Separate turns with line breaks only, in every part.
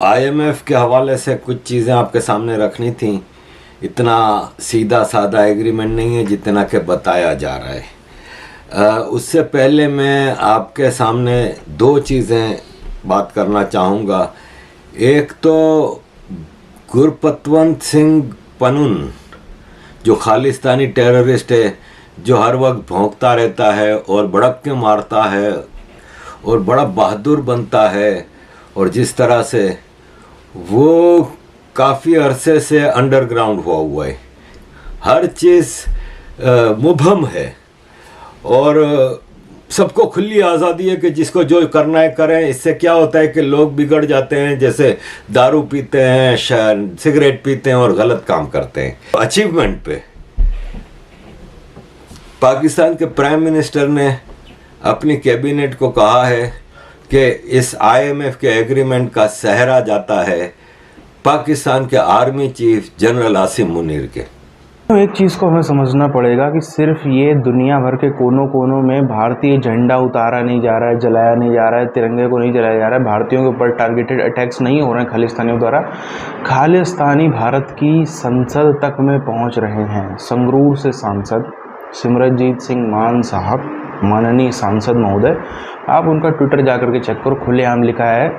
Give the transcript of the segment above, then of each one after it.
IMF के हवाले से कुछ चीज़ें आपके सामने रखनी थी। इतना सीधा साधा एग्रीमेंट नहीं है जितना कि बताया जा रहा है। उससे पहले मैं आपके सामने दो चीज़ें बात करना चाहूँगा। एक तो गुरपतवंत सिंह पनुन जो खालिस्तानी टेररिस्ट है, जो हर वक्त भौंकता रहता है और भड़क के मारता है और बड़ा बहादुर बनता है, और जिस तरह से वो काफ़ी अरसे से अंडरग्राउंड हुआ है, हर चीज़ मुबहम है और सबको खुली आज़ादी है कि जिसको जो करना है करें। इससे क्या होता है कि लोग बिगड़ जाते हैं, जैसे दारू पीते हैं, सिगरेट पीते हैं और गलत काम करते हैं। अचीवमेंट पे पाकिस्तान के प्राइम मिनिस्टर ने अपनी कैबिनेट को कहा है कि इस आईएमएफ के एग्रीमेंट का सहरा जाता है पाकिस्तान के army chief general Asim Munir के।
एक चीज़ को हमें समझना पड़ेगा कि सिर्फ ये दुनिया भर के कोनों कोनों में भारतीय झंडा उतारा नहीं जा रहा है, जलाया नहीं जा रहा है, तिरंगे को नहीं जलाया जा रहा है, भारतीयों के ऊपर टारगेटेड अटैक्स नहीं हो रहे हैं खालिस्तानियों द्वारा। खालिस्तानी भारत की संसद तक में पहुंच रहे हैं। संगरूर से सांसद सिमरनजीत सिंह मान साहब, माननीय सांसद महोदय, आप उनका ट्विटर जाकर के चेक करो, खुलेआम लिखा है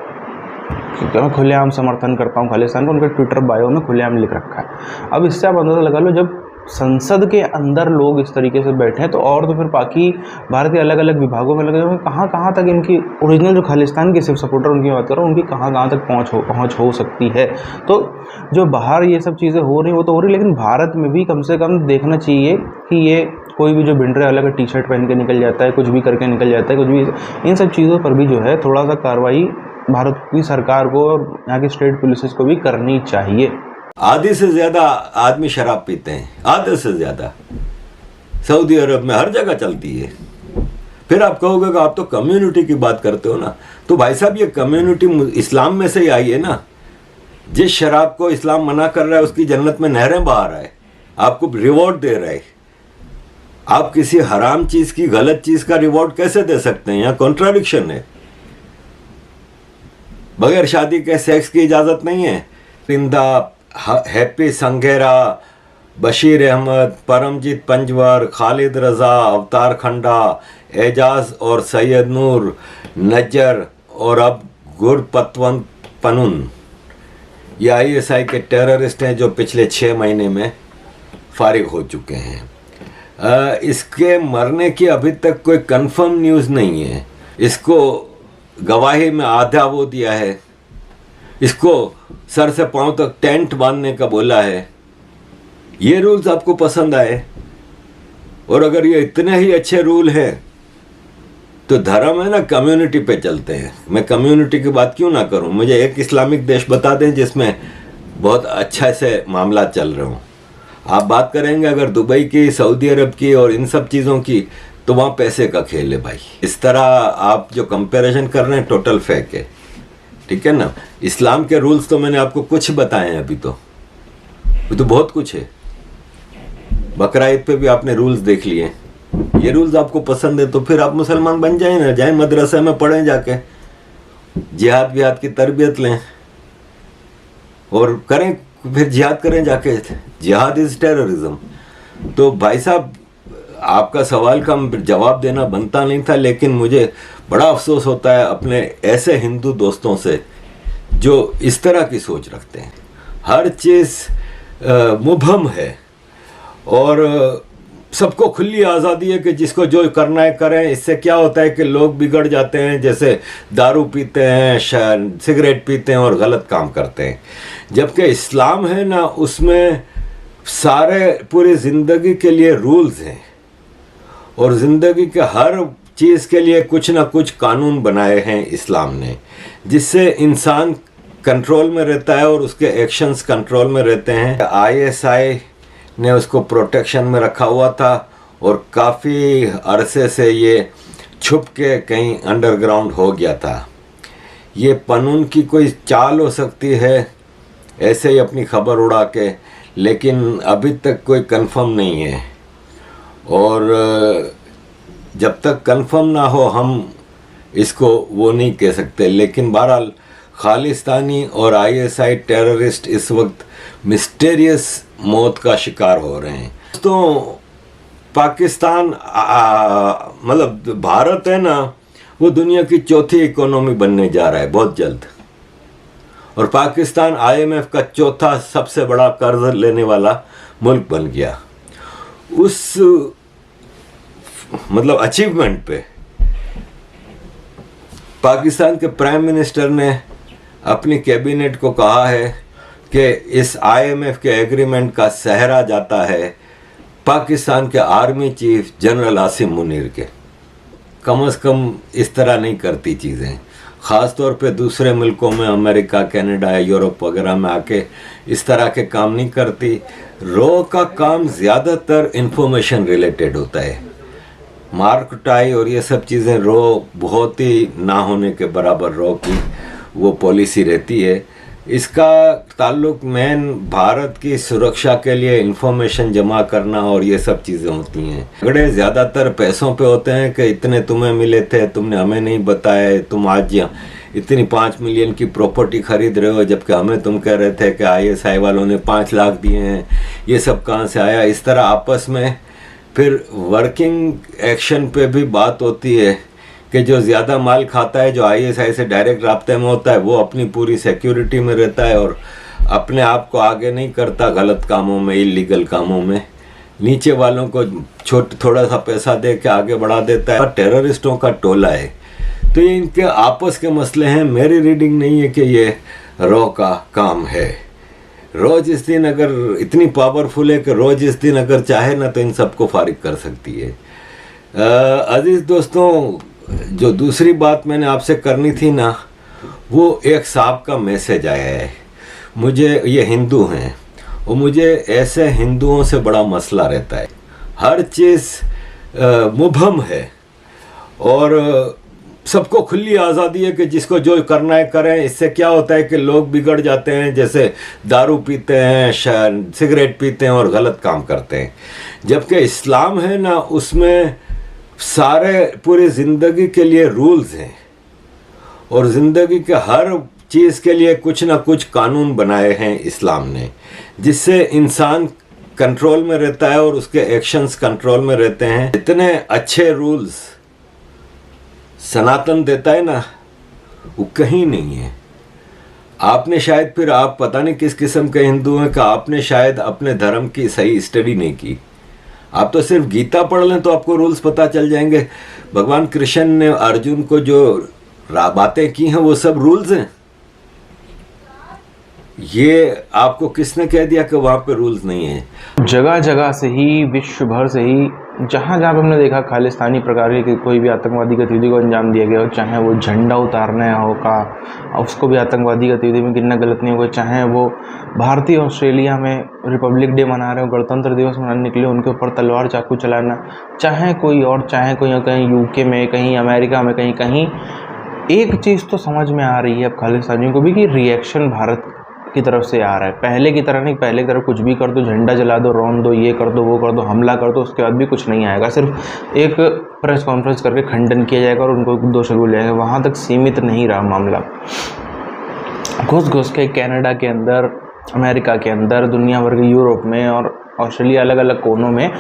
क्योंकि मैं खुलेआम समर्थन करता हूँ खालिस्तान को। उनका ट्विटर बायो में खुलेआम लिख रखा है। अब इससे आप अंदाज़ा लगा लो, जब संसद के अंदर लोग इस तरीके से बैठे हैं तो और तो फिर बाकी भारत के अलग अलग विभागों में लगे हुए कहाँ कहाँ तक इनकी ओरिजिनल जो खालिस्तान के सिर्फ सपोर्टर उनकी बात करो, उनकी कहाँ कहाँ तक पहुँच हो सकती है। तो जो बाहर ये सब चीज़ें हो रही वो तो हो रही, लेकिन भारत में भी कम से कम देखना चाहिए कि ये कोई भी जो बिंडरे अलग टी शर्ट पहन के निकल जाता है, कुछ भी करके निकल जाता है, कुछ भी, इन सब चीज़ों पर भी जो है थोड़ा सा कार्रवाई भारत की सरकार को और यहाँ की स्टेट पुलिस को भी करनी चाहिए।
आधे से ज़्यादा आदमी शराब पीते हैं, आधे से ज़्यादा। सऊदी अरब में हर जगह चलती है। फिर आप कहोगे कि आप तो कम्युनिटी की बात करते हो ना, तो भाई साहब ये कम्युनिटी इस्लाम में से ही आई है ना। जिस शराब को इस्लाम मना कर रहा है उसकी जन्नत में नहरें बहा रहा है, आपको रिवॉर्ड दे रहा है। आप किसी हराम चीज़ की, गलत चीज़ का रिवॉर्ड कैसे दे सकते हैं? यहाँ कॉन्ट्राडिक्शन है। बगैर शादी के सेक्स की इजाज़त नहीं है। रिंदा, हैप्पी संघेरा, बशीर अहमद, परमजीत पंजवर, खालिद रज़ा, अवतार खंडा, एजाज और सैयद नूर, नजर और अब गुरपतवंत पनुन, ये आईएसआई के टेररिस्ट हैं जो पिछले 6 महीने में फारिग हो चुके हैं। इसके मरने की अभी तक कोई कंफर्म न्यूज़ नहीं है। इसको गवाही में आधा वो दिया है, इसको सर से पांव तक टेंट बांधने का बोला है। ये रूल्स आपको पसंद आए, और अगर ये इतने ही अच्छे रूल हैं तो धर्म है ना, कम्युनिटी पे चलते हैं। मैं कम्युनिटी की बात क्यों ना करूं? मुझे एक इस्लामिक देश बता दें जिसमें बहुत अच्छा से मामला चल रहे हों। आप बात करेंगे अगर दुबई की, सऊदी अरब की और इन सब चीज़ों की, तो वहाँ पैसे का खेल है भाई। इस तरह आप जो कंपैरिजन कर रहे हैं टोटल फेक है, ठीक है ना। इस्लाम के रूल्स तो मैंने आपको कुछ बताए हैं, अभी तो बहुत कुछ है। बकरा ईद पे भी आपने रूल्स देख लिए। ये रूल्स आपको पसंद है तो फिर आप मुसलमान बन जाए ना, जाए मदरसे में पढ़ें, जाके जिहाद विहाद की तरबियत लें और करें, फिर जिहाद करें जाके। जिहाद इज़ टेररिज्म। तो भाई साहब, आपका सवाल का जवाब देना बनता नहीं था, लेकिन मुझे बड़ा अफसोस होता है अपने ऐसे हिंदू दोस्तों से जो इस तरह की सोच रखते हैं। हर चीज़ मुबहम है और सबको खुली आज़ादी है कि जिसको जो करना है करें। इससे क्या होता है कि लोग बिगड़ जाते हैं, जैसे दारू पीते हैं, सिगरेट पीते हैं और गलत काम करते हैं। जबकि इस्लाम है ना, उसमें सारे पूरी ज़िंदगी के लिए रूल्स हैं और ज़िंदगी के हर चीज़ के लिए कुछ ना कुछ कानून बनाए हैं इस्लाम ने, जिससे इंसान कंट्रोल में रहता है और उसके एक्शंस कंट्रोल में रहते हैं। आईएसआई ने उसको प्रोटेक्शन में रखा हुआ था और काफ़ी अरसे से ये छुप के कहीं अंडरग्राउंड हो गया था। ये पनून की कोई चाल हो सकती है, ऐसे ही अपनी खबर उड़ा के, लेकिन अभी तक कोई कंफर्म नहीं है। और जब तक कंफर्म ना हो हम इसको वो नहीं कह सकते। लेकिन बहरहाल खालिस्तानी और आईएसआई टेररिस्ट इस वक्त मिस्टीरियस मौत का शिकार हो रहे हैं। दोस्तों, पाकिस्तान मतलब भारत है ना, वो दुनिया की चौथी इकोनॉमी बनने जा रहा है बहुत जल्द। और पाकिस्तान आईएमएफ का चौथा सबसे बड़ा कर्ज लेने वाला मुल्क बन गया। उस मतलब अचीवमेंट पे पाकिस्तान के प्राइम मिनिस्टर ने अपनी कैबिनेट को कहा है कि इस आईएमएफ के एग्रीमेंट का सहरा जाता है पाकिस्तान के army chief general Asim Munir के। कम से कम इस तरह नहीं करती चीज़ें, ख़ास तौर पे दूसरे मुल्कों में, अमेरिका, कनाडा, यूरोप वगैरह में आके इस तरह के काम नहीं करती। रॉ का काम ज़्यादातर इंफॉर्मेशन रिलेटेड होता है। मार्कटाई और ये सब चीज़ें रॉ बहुत ही ना होने के बराबर रॉ की वो पॉलिसी रहती है। इसका ताल्लुक मेन भारत की सुरक्षा के लिए इंफॉर्मेशन जमा करना और ये सब चीज़ें होती हैं। झगड़े ज़्यादातर पैसों पे होते हैं कि इतने तुम्हें मिले थे, तुमने हमें नहीं बताया, तुम आज इतनी 5 मिलियन की प्रॉपर्टी खरीद रहे हो जबकि हमें तुम कह रहे थे कि आईएसआई वालों ने 5 लाख दिए हैं, ये सब कहाँ से आया। इस तरह आपस में फिर वर्किंग एक्शन पे भी बात होती है कि जो ज़्यादा माल खाता है, जो आईएसआई से डायरेक्ट राब्ते में होता है, वो अपनी पूरी सिक्योरिटी में रहता है और अपने आप को आगे नहीं करता गलत कामों में, इलीगल कामों में। नीचे वालों को थोड़ा सा पैसा दे के आगे बढ़ा देता है। टेररिस्टों का टोला है, तो ये इनके आपस के मसले हैं। मेरी रीडिंग नहीं है कि ये रॉ का काम है। रॉ जिस दिन अगर इतनी पावरफुल है कि रॉ जिस दिन अगर चाहे ना तो इन सबको फारिग कर सकती है। अजीज़ दोस्तों, जो दूसरी बात मैंने आपसे करनी थी ना, वो एक साहब का मैसेज आया है मुझे। ये हिंदू हैं और मुझे ऐसे हिंदुओं से बड़ा मसला रहता है। हर चीज़ मुबहम है और सबको खुली आज़ादी है कि जिसको जो करना है करें। इससे क्या होता है कि लोग बिगड़ जाते हैं, जैसे दारू पीते हैं, सिगरेट पीते हैं और गलत काम करते हैं। जबकि इस्लाम है ना, उसमें सारे पूरी ज़िंदगी के लिए रूल्स हैं और ज़िंदगी के हर चीज़ के लिए कुछ ना कुछ कानून बनाए हैं इस्लाम ने, जिससे इंसान कंट्रोल में रहता है और उसके एक्शंस कंट्रोल में रहते हैं। इतने अच्छे रूल्स सनातन देता है ना, वो कहीं नहीं है। आपने शायद, फिर आप पता नहीं किस किस्म के हिंदू हैं कि आपने शायद अपने धर्म की सही स्टडी नहीं की। आप तो सिर्फ गीता पढ़ लें तो आपको रूल्स पता चल जाएंगे। भगवान कृष्ण ने अर्जुन को जो बातें की हैं वो सब रूल्स हैं। ये आपको किसने कह दिया कि वहाँ पे रूल्स नहीं है?
जगह जगह से ही, विश्व भर से ही, जहाँ जहाँ पे हमने देखा खालिस्तानी प्रकार की कोई भी आतंकवादी गतिविधि को अंजाम दिया गया हो, चाहे वो झंडा उतारना हो का, उसको भी आतंकवादी गतिविधि में गिनना गलत नहीं होगा, चाहे वो भारतीय ऑस्ट्रेलिया में रिपब्लिक डे मना रहे हो, गणतंत्र दिवस मनाने निकले, उनके ऊपर तलवार चाकू चलाना, चाहे कोई और, चाहे कोई कहीं यूके में, कहीं अमेरिका में, कहीं कहीं, एक चीज़ तो समझ में आ रही है अब खालिस्तानियों को भी कि रिएक्शन भारत की तरफ से आ रहा है। पहले की तरह नहीं, पहले की तरह कुछ भी कर दो, झंडा जला दो, रौन दो, ये कर दो, वो कर दो, हमला कर दो, उसके बाद भी कुछ नहीं आएगा। सिर्फ एक प्रेस कॉन्फ्रेंस करके खंडन किया जाएगा और उनको दोषी बोला जाएगा। वहाँ तक सीमित नहीं रहा मामला। घुस घुस के कनाडा के अंदर, अमेरिका के अंदर, दुनिया भर के यूरोप में और ऑस्ट्रेलिया, अलग अलग कोनों में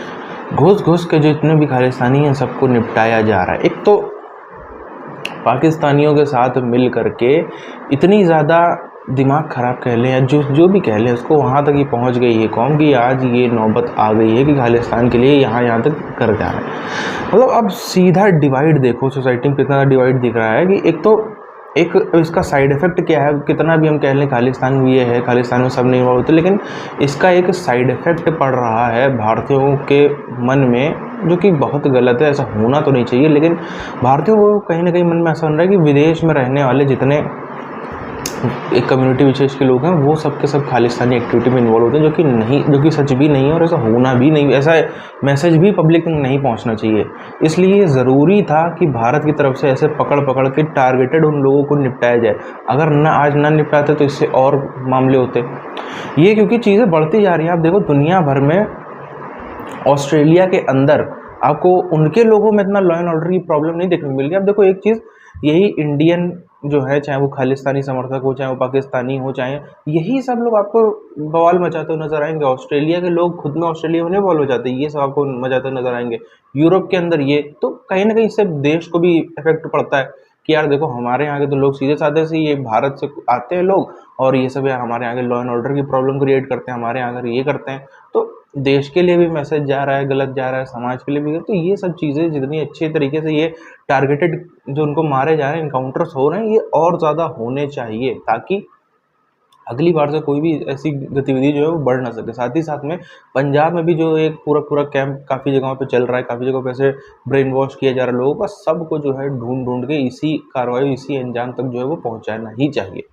घुस घुस के जितने भी खालिस्तानी हैं सबको निपटाया जा रहा है। एक तो पाकिस्तानियों के साथ मिल करके इतनी ज़्यादा दिमाग ख़राब कह लें या जो भी कह लें, उसको वहाँ तक ही पहुँच गई है कौम कि आज ये नौबत आ गई है कि खालिस्तान के लिए यहाँ तक कर जा रहा है। मतलब अब सीधा डिवाइड देखो, सोसाइटी में कितना डिवाइड दिख रहा है कि एक इसका साइड इफ़ेक्ट क्या है। कितना भी हम कह लें खालिस्तान में ये है, खालिस्तान में सब नहीं हुआ होते, लेकिन इसका एक साइड इफ़ेक्ट पड़ रहा है भारतीयों के मन में, जो कि बहुत गलत है। ऐसा होना तो नहीं चाहिए, लेकिन भारतीयों को कहीं ना कहीं मन में ऐसा हो रहा है कि विदेश में रहने वाले जितने एक कम्युनिटी विशेष के लोग हैं वो सब के सब खालिस्तानी एक्टिविटी में इन्वॉल्व होते हैं, जो कि सच भी नहीं है और ऐसा होना भी नहीं, ऐसा मैसेज भी पब्लिक तक नहीं पहुंचना चाहिए। इसलिए ज़रूरी था कि भारत की तरफ से ऐसे पकड़ के टारगेटेड उन लोगों को निपटाया जाए। अगर आज ना निपटाते तो इससे और मामले होते ये, क्योंकि चीज़ें बढ़ती जा रही हैं। आप देखो दुनिया भर में, ऑस्ट्रेलिया के अंदर आपको उनके लोगों में इतना लॉ एंड ऑर्डर की प्रॉब्लम नहीं देखने को मिल गई। अब देखो एक चीज़ यही इंडियन जो है, चाहे वो खालिस्तानी समर्थक हो, चाहे वो पाकिस्तानी हो, चाहे यही सब लोग आपको बवाल मचाते हुए नजर आएंगे। ऑस्ट्रेलिया के लोग खुद में ऑस्ट्रेलिया में नहीं बवाल मचाते, ये सब आपको मचाते हुए नजर आएंगे। यूरोप के अंदर ये तो कहीं ना कहीं इससे देश को भी इफेक्ट पड़ता है कि यार देखो, हमारे यहाँ के तो लोग सीधे साधे से ये भारत से आते हैं लोग, और ये सब यार हमारे आगे लॉ एंड ऑर्डर की प्रॉब्लम क्रिएट करते हैं, हमारे यहाँ अगर ये करते हैं तो देश के लिए भी मैसेज जा रहा है, गलत जा रहा है, समाज के लिए भी। तो ये सब चीज़ें जितनी अच्छे तरीके से ये टारगेटेड जो उनको मारे जा रहे हैं, इनकाउंटर्स हो रहे हैं, ये और ज़्यादा होने चाहिए, ताकि अगली बार से कोई भी ऐसी गतिविधि जो है वो बढ़ ना सके। साथ ही साथ में पंजाब में भी जो एक पूरा पूरा कैंप काफ़ी जगहों पे चल रहा है, काफ़ी जगहों पे ऐसे ब्रेन वॉश किया जा रहा है लोगों का, सबको जो है ढूंढ ढूंढ के इसी कार्रवाई, इसी अंजाम तक जो है वो पहुंचाना ही चाहिए।